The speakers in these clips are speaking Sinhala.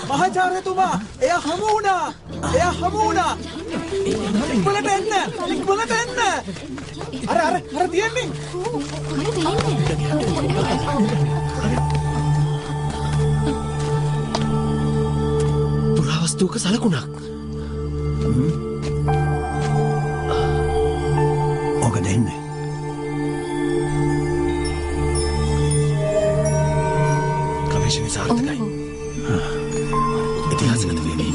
මහාචාර්යතුමා එයා හමු වුණා. ඉක්මනට එන්න. අර තියන්නේ. පුරාවස්තුක සලකුණක්. ඔක දෙන්නේ. ගවේෂණය සාර්ථකයි. ඉතිහාසගත වෙන්නේ.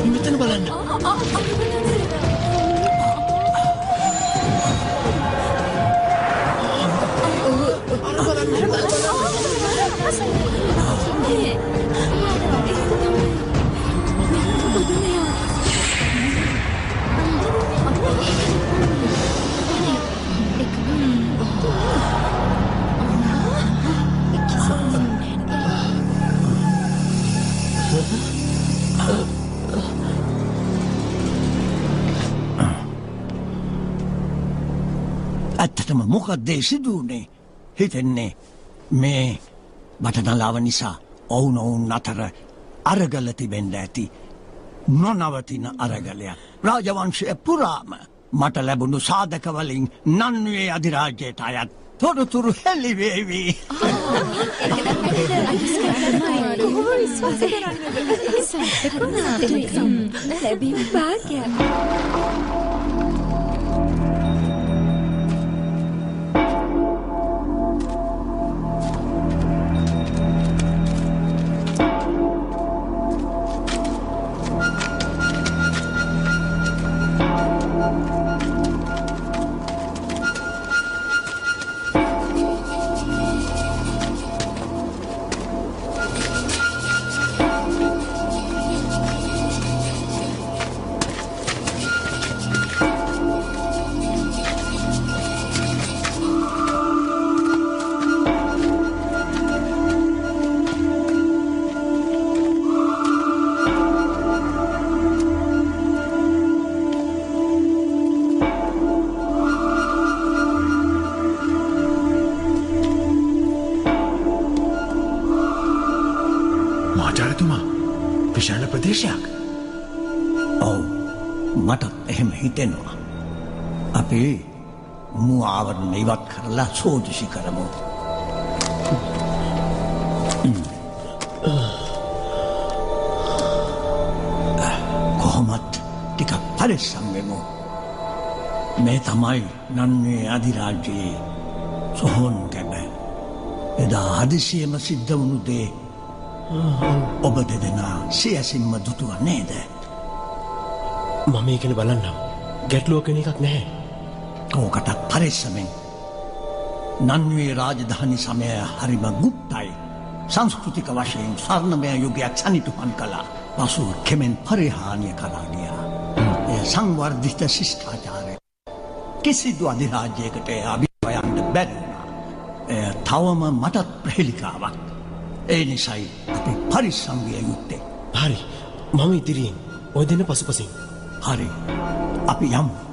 මෙතන බලන්න. ඇත්තටම මොකක්ද සිදුවුනේ? හිතෙන්නේ මේ බටනලාව නිසා ඔවුන් අතර අරගල තිබෙන්න ඇති. නොනවතින අරගලයක්. රාජවංශය පුරාම මට ලැබුණු සාධක වලින් නන්වේ අධිරාජ්‍යයට අයත් තොරතුරු හෙළිවේවි. ලැබීම භාග්‍යයක්. විශාල ප්‍රදේශයක්. ඔව් මටත් එහෙම හිතෙනවා. අපි මුවාවරණ ඉවත් කරලා සෝදිසි කරමු. කොහොමත් ටිකක් පරිස්සම් වෙමු. මේ තමයි නන්වේ අධිරාජ්‍යයේ සොහොන් කැබ. එදා හදිසියෙම සිද්ධ වුණු දේ ඔබ දෙදෙනා සියසින්ම දුටුව නේද? මම ඒකන බලන්නම්. ගැටලුව කෙන එකක් නැහැ. ඕකටත් පරිස්සමෙන්. නන්වේ රාජධානි සමය හරිම ගුප්තයි. සංස්කෘතික වශයෙන් ස්වර්ණමය යුගයක් සනිටුහන් කළා. පසුව කෙමෙන් පරිහානිය කරා ගියා. එය සංවර්ධිත ශිෂ්ටාචාරය. කිසිදු අධිරාජ්‍යයකට අභියන්න බැරි වුණා. එය තවම මටත් ප්‍රහෙලිකාවක්. ඒ නිසයි අපි පරිස්සම් විය යුත්තේ. හරි. මම ඉදිරියෙන් ඔය දෙන්න පසුපසින්. හරි. අපි යමු.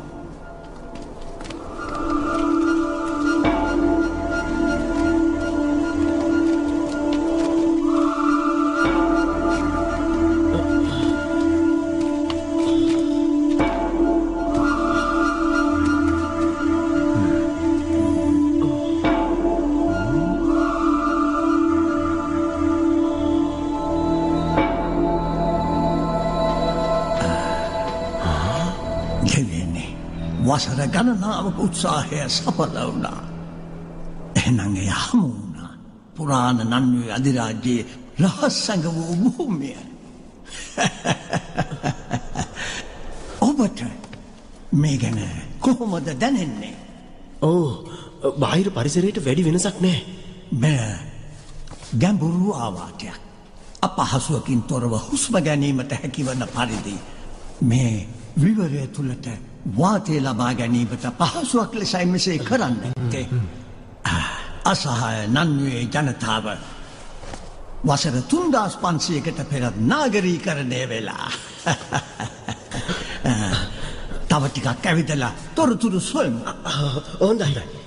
වසර ගණනාවක උත්සාහය සඵල වුණා. එහෙනම් එය හමු වුණා. පුරාණ නන්වේ අධිරාජ්‍යයේ රහස් සැඟ වූ භූමිය. ඔබට මේ ගැන කොහොමද දැනෙන්නේ? බාහිර පරිසරයට වැඩි වෙනසක් නැහැ. ගැඹුරු ආවාටයක්. අපහසුවකින් තොරව හුස්ම ගැනීමට හැකිවන පරිදි මේ විවරය තුළට වාතය ලබා ගැනීමට පහසුවක් ලෙසයි මෙසේ කරන්න ඇත්තේ. අසහාය නන්වේ ජනතාව වසර 3500කට පෙරත් නාගරීකරණය වෙලා. තව ටිකක් ඇවිදලා තොරතුරු සොයමු. හොඳයි.